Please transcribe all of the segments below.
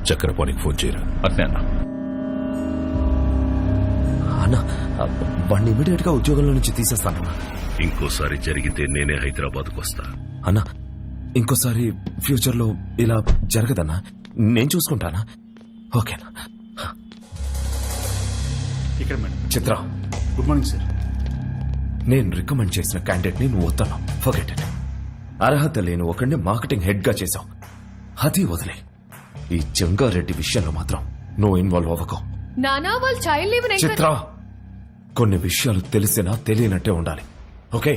చక్రపాణికి phone చేయరా. అట్నే అన్నా. అన్న వాడిని ఇమీడియట్ గా ఉద్యోగంలో నుంచి తీసేస్తానన్నా. ఇంకోసారి జరిగితే నేనే హైదరాబాద్కు వస్తా. అన్నా ఇంకోసారి ఫ్యూచర్ లో ఇలా జరగదన్నా, నేను చూసుకుంటానా? ఓకేనా? ఇక్కడ మేడం. చిత్ర, గుడ్ మార్నింగ్ సార్. నేను రికమెండ్ చేసిన క్యాండిడేట్ ని నువ్వు వద్దను. Forget it. అర్హత లేని ఒకడిని మార్కెటింగ్ హెడ్ గా చేశావు, అది వదిలే. ఈ జంగారెడ్డి విషయంలో మాత్రం నువ్వు ఇన్వాల్వ్ అవ్వకు. నానా వాళ్ళు చైల్డ్ లీవ్ చిత్ర, కొన్ని విషయాలు తెలిసినా తెలియనట్టే ఉండాలి. Okay,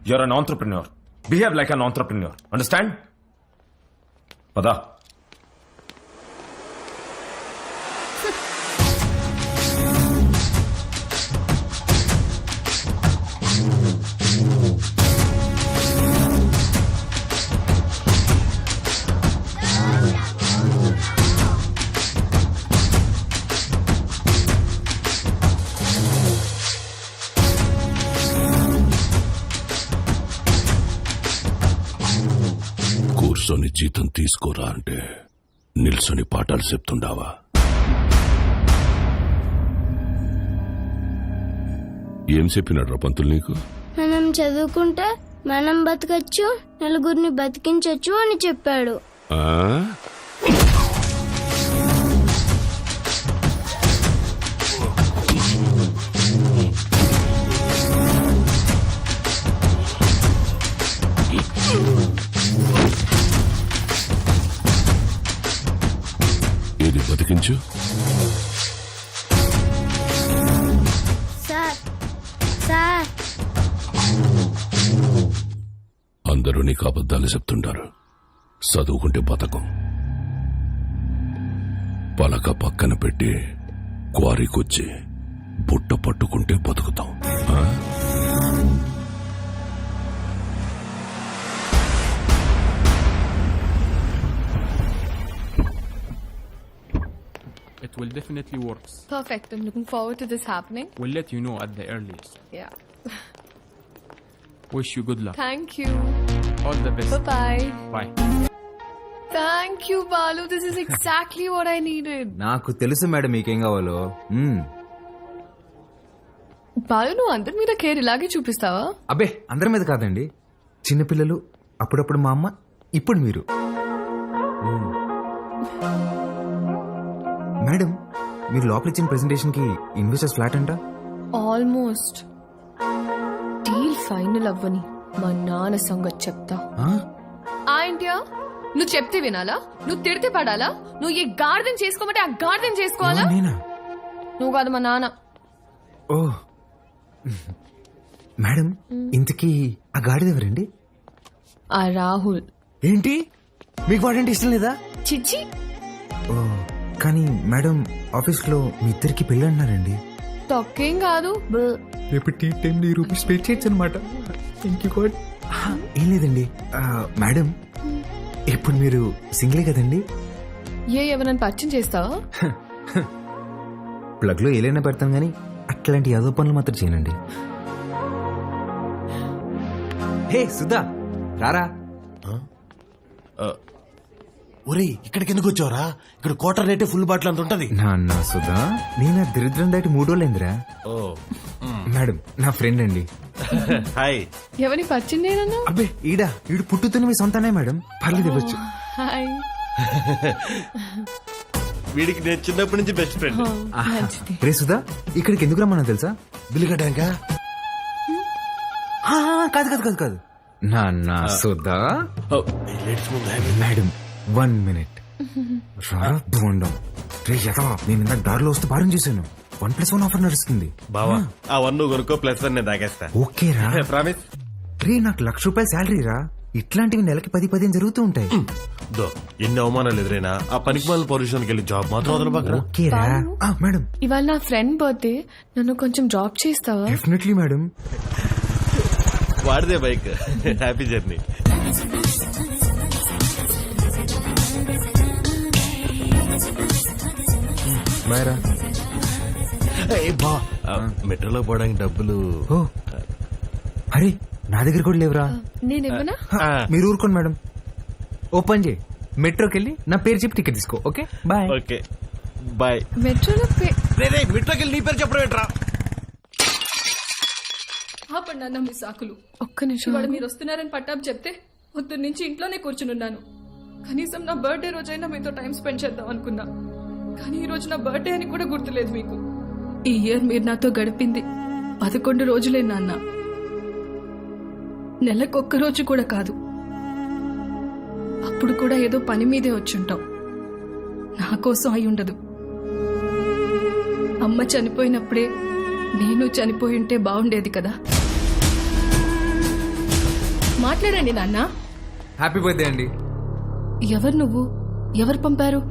you are an entrepreneur. Behave like an entrepreneur. Understand? పదా. కూర్చొని జీతం తీసుకోరా అంటే నిల్సొని పాఠాలు చెప్తుండావా? ఏం చెప్పినాడు రా పంతులు నీకు? మనం చదువుకుంటే మనం బతకచ్చు, నలుగురిని బతికించచ్చు అని చెప్పాడు. ఆ? ఏది బతికించు? సార్ సార్ అందరూ నీకు అబద్ధాలు చెప్తుంటారు. చదువుకుంటే బతకం. పలక పక్కన పెట్టి క్వారీకొచ్చి బుట్ట పట్టుకుంటే బతుకుతాం. ఆ? It will definitely work. Perfect. I'm looking forward to this happening. We'll let you know at the earliest. Yeah. Wish you good luck. Thank you. All the best. Bye-bye. Bye. Thank you, Balu. This is exactly what I needed. నాకు తెలుసు madam మీకేం కావాలో. బాలు, నువ్వు అందరి మీద care ఇలాగే చూపిస్తావా? అబ్బే అందరి మీద కాదండి, చిన్నపిల్లలు, అప్పుడప్పుడు మా అమ్మ, ఇప్పుడు మీరు. మేడం మీరు లోపల ఇచ్చిన ప్రెజెంటేషన్ కి ఇన్వెస్టర్స్ ఫ్లాట్ అంట. ఆల్మోస్ట్. డీల్ ఫైనల్ అవ్వని మా నాన్న సంగతి చెప్తా. ఏంటియా నువ్వు చెప్తే వినాలా? నువ్వు తిడితే పడాలా? నువ్వు ఏ గార్డెన్ చేసుకోమంటే ఆ గార్డెన్ చేసుకోవాలా? నేనా? నువ్వు కాదు, మా నాన్న. ఓ మేడం, ఇంతకీ ఆ గాడిద ఎవరండి? ఆ రాహుల్. ఏంటి మీకు వాడంటే ఇష్టం లేదా? చిచ్చి. ఓ కానీ మేడం ఆఫీస్ లో మీ ఇద్దరికి పెళ్ళి అన్నారండి. తొక్కేం కాదు. రేపు టీ టైం రూపీస్ పే చేయొచ్చు అనమాట. ఏం లేదండి మేడం, ఇప్పుడు మీరు సింగిలే కదండి? ఎవరైనా పరిచయం చేస్తావా? ప్లగ్ లో ఏలైనా పెడతాను గానీ అట్లాంటి యాదో పనులు మాత్రం చేయనండి. హే సుధా, రారా. ఒరే, ఇక్కడికి ఎందుకు వచ్చావురా? ఇక్కడ క్వార్టర్ రేటే ఫుల్ బాటిల్ అంత ఉంటది. నా సుధా, నేను దరిద్రం దాటి 3 రోజులైందిరా. మేడం నా ఫ్రెండ్ అండి. హాయ్. ఎవరిని పరిచయం చేయనన్నా? అబ్బే ఈడు పుట్టుతున్న మీ సొంతనే మేడం, పర్లేదు ఇవ్వచ్చు. హాయ్. వీడికి నేను చిన్నప్పటి నుంచి బెస్ట్ ఫ్రెండ్. రే సుధా, ఇక్కడికి ఎందుకు రమ్మన్నా తెలుసా? బిల్లు కట్టాక? కాదు కాదు కాదు కాదు నా సుధా. Madam 1 minute. బోండం రే యథవా, నేను ఇందాక దారిలో వస్తూ భారం చేశాను. 1+1 ఆఫర్ నడుస్తుంది. బావా ఆ 1 కొనుక్కో, +1 నేను తాగేస్తా. ఓకే రా, ప్రామిస్. రే నాకు ₹1,00,000 శాలరీ రా. ఇట్లాంటివి నెలకి 10-15 జరుగుతూ ఉంటాయి. ఎన్ని అవమానాలు ఎదురైనా ఆ పనికి వాళ్ళ పొల్యూషన్కి వెళ్ళి జాబ్ మాత్రం వదలబాక. ఓకే రా. మేడం ఇవాళ నా ఫ్రెండ్ బర్త్డే, నన్ను కొంచెం డ్రాప్ చేస్తావా? Definitely madam. వాడిదే బైక్. Happy journey. బాయ్ రా. మెట్రోలో పోవడానికి డబ్బులు. ఓ అరే నా దగ్గర కూడా లేవురా. నేను ఇవ్వనా? మీరు ఊరుకోండి మేడం. ఓ పని చేయి, మెట్రోకి వెళ్ళి నా పేరు చెప్పి టికెట్ తీసుకో. Okay bye. Okay bye. మెట్రోలో మిట్లోకి వెళ్ళి నీ పేరు చెప్పడం ఏంట్రా? ఆపండి అన్న మీ సాకులు. ఒక్క నిమిషం ఇవాళ మీరు వస్తున్నారని పట్టాపు చెప్తే పొద్దున్న నుంచి ఇంట్లోనే కూర్చునున్నాను. కనీసం నా బర్త్డే రోజైనా మీతో టైం స్పెండ్ చేద్దాం అనుకున్నా, కానీ ఈ రోజు నా బర్త్డే అని కూడా గుర్తులేదు మీకు. ఈ ఇయర్ మీరు నాతో గడిపింది 11 రోజులే నాన్న, నెలకొక్క రోజు కూడా కాదు. అప్పుడు కూడా ఏదో పని మీదే వచ్చుంటాం. నా కోసం అయి ఉండదు. అమ్మ చనిపోయినప్పుడే నేను చనిపోయి ఉంటే బాగుండేది కదా. మాట్లాడండి నాన్న. హ్యాపీ బర్త్డే అండి. ఎవరు నువ్వు? ఎవరు పంపారు?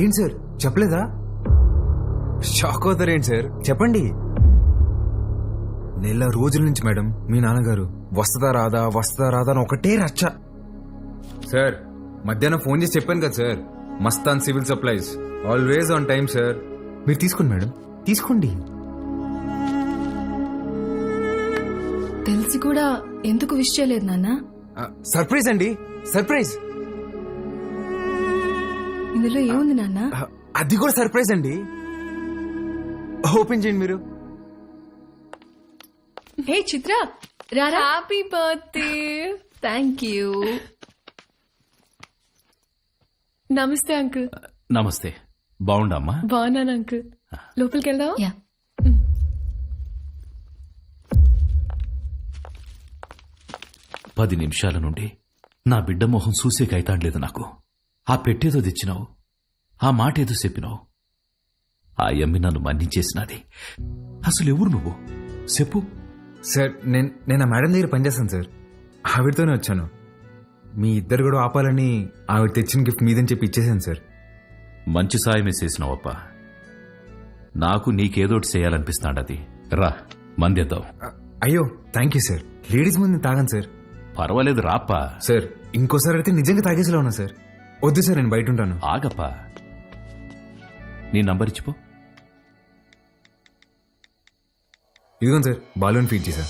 ఏంటి సార్ చెప్పలేదా? షాక్ అవుతారేంటి సార్, చెప్పండి. నెల రోజుల నుంచి మేడం మీ నాన్నగారు వస్తుందా రాదా అని ఒకటే రచ్చ. సార్ మధ్యాహ్నం ఫోన్ చేసి చెప్పాను కదా sir, Mastan civil supplies always on time sir. మీరు తీసుకోండి మేడం, తీసుకోండి. తెలిసి కూడా ఎందుకు విష్ చేయలేదు నాన్న? సర్ప్రైజ్ అండి, సర్ప్రైజ్. ఇందులో ఏముంది నాన్న? అది కూడా సర్ప్రైజ్ అండి. ఓపెన్ చేయండి మీరు. హే చిత్ర, రారా. Happy birthday. Thank you. నమస్తే అంకుల్. నమస్తే. బాగుండమ్మా? బాగున్నాను అంకుల్. లోపలికి వెళ్దాం. యా. 10 నిమిషాల నుండి నా బిడ్డ మొహం చూసే కైతాడలేదు నాకు. ఆ పెట్టేదో తెచ్చినావు, ఆ మాట ఏదో చెప్పినావు. ఆ యమ్మి నన్ను మన్నించేసినది. అసలు ఎవరు నువ్వు చెప్పు. సార్ నేను ఆ మేడం దగ్గర పనిచేస్తాను సార్, ఆవిడతోనే వచ్చాను. మీ ఇద్దరు కూడా ఆపాలని ఆవిడ తెచ్చిన గిఫ్ట్ మీదని చెప్పి ఇచ్చేసాను సార్. మంచి సాయమే చేసినావప్పా. నాకు నీకేదోటి చేయాలనిపిస్తాండది. రా మందేద్దాం. అయ్యో థ్యాంక్ యూ సార్. లేడీస్ ముందు తాగాను సార్. పర్వాలేదు రాప్పా. సార్ ఇంకోసారి అయితే నిజంగా తాగేసేలా ఉన్నా సార్. వద్దు సార్, నేను బయట ఉంటాను. ఆగప్పా, నీ నంబర్ ఇచ్చిపో. ఇదిగోండి సార్, బాలూన్ ఫీడ్ చేశా.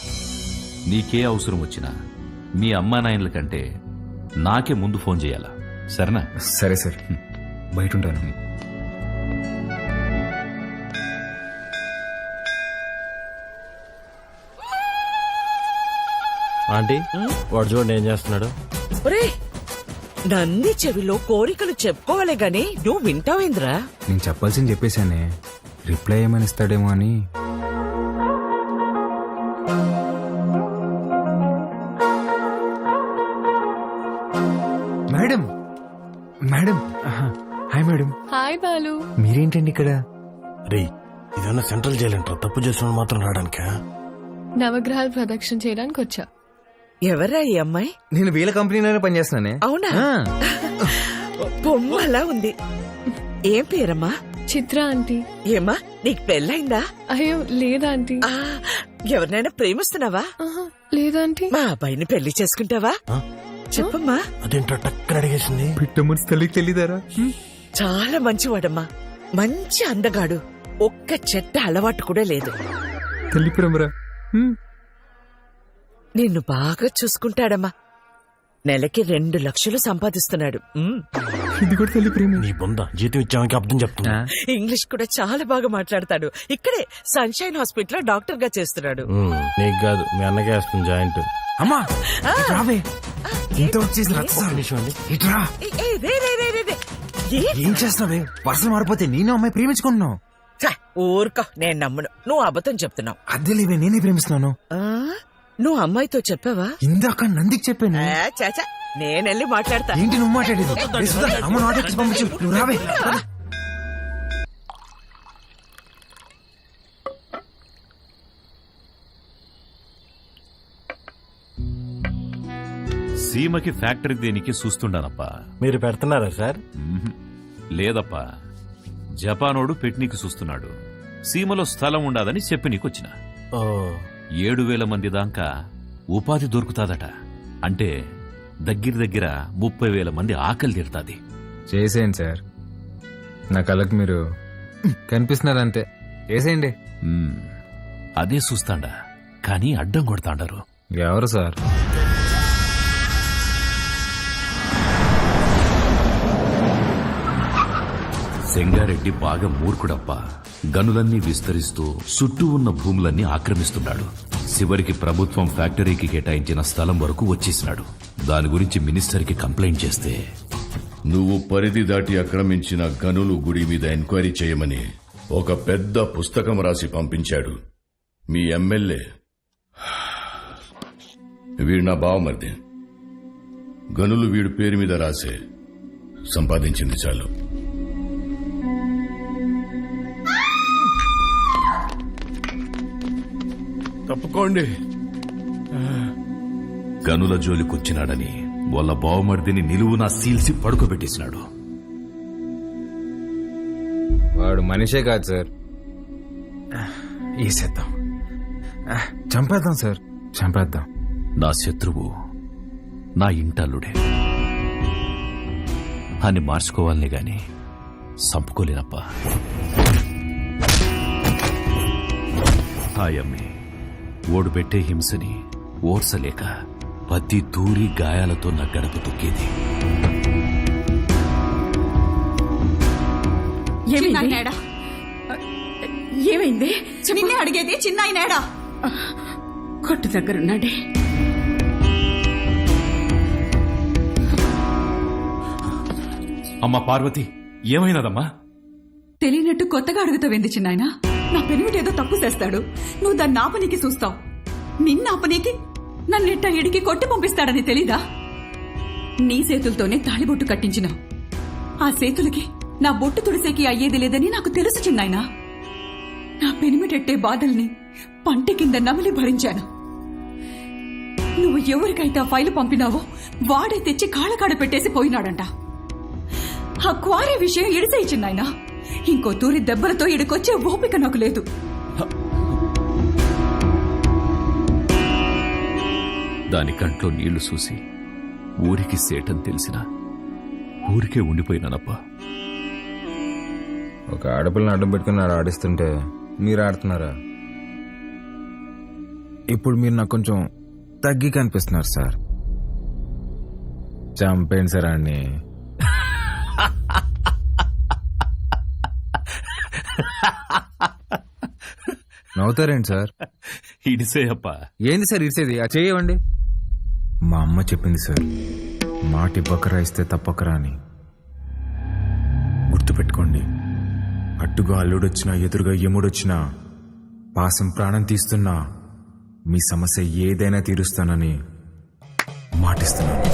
నీకే అవసరం వచ్చినా మీ అమ్మా నాయనల కంటే నాకే ముందు ఫోన్ చేయాలా, సరేనా? సరే సార్, బయట ఉంటాను. ఆంటీ వాడు చూడండి ఏం చేస్తున్నాడు. నంది చెవిలో కోరికలు చెప్పుకోవాలే గాని నువ్వు వింటావేంద్రా? నేను చెప్పాల్సింది చెప్పేశానే, రిప్లై ఏమని ఇస్తాడేమో అని. Madam madam hi madam. Hi Balu. మీరేంటండి ఇక్కడ? రే ఇదన్నా సెంట్రల్ జైలు అంటారు, తప్పు చేసిన మాత్రం రావడానికా? నవగ్రహాలు ప్రదక్షిణ చేయడానికి వచ్చా. ఎవరా ఈ అమ్మాయి? నేను వీళ్ళ కంపెనీలోనే పనిచేస్తున్నానే. అవునా? బొమ్మలా ఉంది. ఏం పేరమ్మా? చిత్ర ఆంటీ. ఏమ్మా నీకు పెళ్ళైందా? అయ్యో లేదా ఆంటీ. ఎవరినైనా ప్రేమిస్తున్నావా? లేదా ఆంటీ. మా అబ్బాయిని పెళ్లి చేసుకుంటావా? చెప్పమ్మా. అదేంటో టక్కన అడిగేసింది. పిట్టమని తల్లికి తెలీదారా? చాలా మంచివాడమ్మా, మంచి అందగాడు, ఒక్క చెడ్డ అలవాటు కూడా లేదు. తల్లి ప్రేమరా. నిన్ను బాగా చూసుకుంటాడమ్మా. నెలకి 2 లక్షలు సంపాదిస్తున్నాడు. ఇది కూడా తల్లి ప్రేమ. నీ బొంద జీతం ఇచ్చామని అర్థం చెప్తున్నా. ఇంగ్లీష్ కూడా చాలా బాగా మాట్లాడతాడు. ఇక్కడే సన్షైన్ హాస్పిటల్ లో డాక్టర్ గా చేస్తున్నాడు. నీకు కాదు మీ అన్నకే వేస్తుంది జాయింట్. అమ్మా రావే, ఇంత వచ్చేసి ఇట్రా. ఏం చేస్తున్నావే? పర్సలు మారిపోతే నేను అమ్మాయి ప్రేమించుకుంటున్నావు. ఊరుకో, నేను నమ్మను. నువ్వు అబద్ధం చెప్తున్నావు. అద్దె లేవే, నేనే ప్రేమిస్తున్నాను. నువ్వు అమ్మాయితో చెప్పావా? ఇందాక నందికి చెప్పాను. చాచా, నేనెళ్ళి మాట్లాడతా. ఏంటి నువ్వు మాట్లాడేది? అమ్మ నాటకి పంపించు, నువ్వు రావే. సీమకి ఫ్యాక్టరీ దేనికి చూస్తుండానప్పా. మీరు పెడుతున్నారా సార్? లేదప్పా, జపానోడు పెట్నీకి చూస్తున్నాడు. సీమలో స్థలం ఉండాదని చెప్పి నీకొచ్చిన. 7,000 మంది దాకా ఉపాధి దొరుకుతాదట. అంటే దగ్గర 30,000 మంది ఆకలి తీరుతాది. చేసేయండి సార్, నా కళ్ళకి మీరు కనిపిస్తున్నారంతే. చేసేయండి. అదే చూస్తాండా, కానీ అడ్డం కొడతాండారు. ఎవరు సార్? సెంగారెడ్డి బాగా మూర్ఖుడప్ప. గనులన్నీ విస్తరిస్తూ చుట్టూ ఉన్న భూములన్నీ ఆక్రమిస్తున్నాడు. చివరికి ప్రభుత్వం ఫ్యాక్టరీకి కేటాయించిన స్థలం వరకు వచ్చేసినాడు. దాని గురించి మినిస్టర్కి కంప్లైంట్ చేస్తే నువ్వు పరిధి దాటి ఆక్రమించిన గనులు గుడి మీద ఎంక్వైరీ చేయమని ఒక పెద్ద పుస్తకం రాసి పంపించాడు మీ ఎమ్మెల్యే. వీడు నా బావమరిది. గనులు వీడి పేరు మీద రాసే సంపాదించింది చాలు. తప్పుకోండి. గనుల జోలికొచ్చినాడని వాళ్ళ బావమర్దిని నిలువునా సీల్సి పడుకోబెట్టేసినాడు. వాడు మనిషే కాదు సార్. వేసేద్దాం, చంపేద్దాం సార్, చంపేద్దాం. నా శత్రువు నా ఇంటల్లుడే అని మార్చుకోవాలనే గాని చంపుకోలేనప్పా. హాయమ్మి ఓడు పెట్టే హింసని ఓర్సలేక పత్తి దూరి గాయాలతో నా గడప తొక్కేది. ఏమైంది? నిన్నే అడిగేది. చిన్నాయనేడా? కొట్టు దగ్గరున్నాడే. అమ్మా పార్వతి, ఏమైనదమ్మా? తెలియనట్టు కొత్తగా అడుగుతావేంది చిన్నాయన? నా పెనిమిటేదో తప్పు చేస్తాడు, నువ్వు దాన్ని ఆపనీకి చూస్తావు. నిన్న ఆపనీకి నన్నెట్ట ఇడికి కొట్టి పంపిస్తాడని తెలీదా? నీ చేతులతోనే తాళిబొట్టు కట్టించినావు. ఆ చేతులకి నా బొట్టు తుడిసేకి అయ్యేది లేదని నాకు తెలుసు చిన్నాయన. నా పెనిమిటెట్టే బాధల్ని పంటి కింద నమిలి భరించాను. నువ్వు ఎవరికైతే ఆ ఫైలు పంపినావో వాడే తెచ్చి కాళ్ళకాడ పెట్టేసి పోయినాడంట. ఆ క్వారీ విషయం ఇడిసే చిన్నాయన. ఇంకో తూరి దెబ్బలతో ఇడికొచ్చే ఓపిక నాకు లేదు. దాని కంట్లో నీళ్లు చూసి ఊరికి సేటని తెలిసినా ఊరికే ఉండిపోయినానప్పా. ఒక ఆడపిల్లని అడ్డం పెట్టుకుని ఆడిస్తుంటే మీరు ఆడుతున్నారా? ఇప్పుడు మీరు నాకు కొంచెం తగ్గి కనిపిస్తున్నారు సార్. చంపేయండి సార్ అన్ని. నవ్వుతారేంటి సార్? ఇడిసే అప్పా. ఏంది సార్ ఇరిసేది? ఆ చేయవండి. మా అమ్మ చెప్పింది సార్, మాట ఇవ్వకరా ఇస్తే తప్పకరా అని. గుర్తుపెట్టుకోండి, అట్టుగా అల్లుడొచ్చినా ఎదురుగా యముడొచ్చినా పాసం ప్రాణం తీస్తున్నా మీ సమస్య ఏదైనా తీరుస్తానని మాటిస్తున్నాను.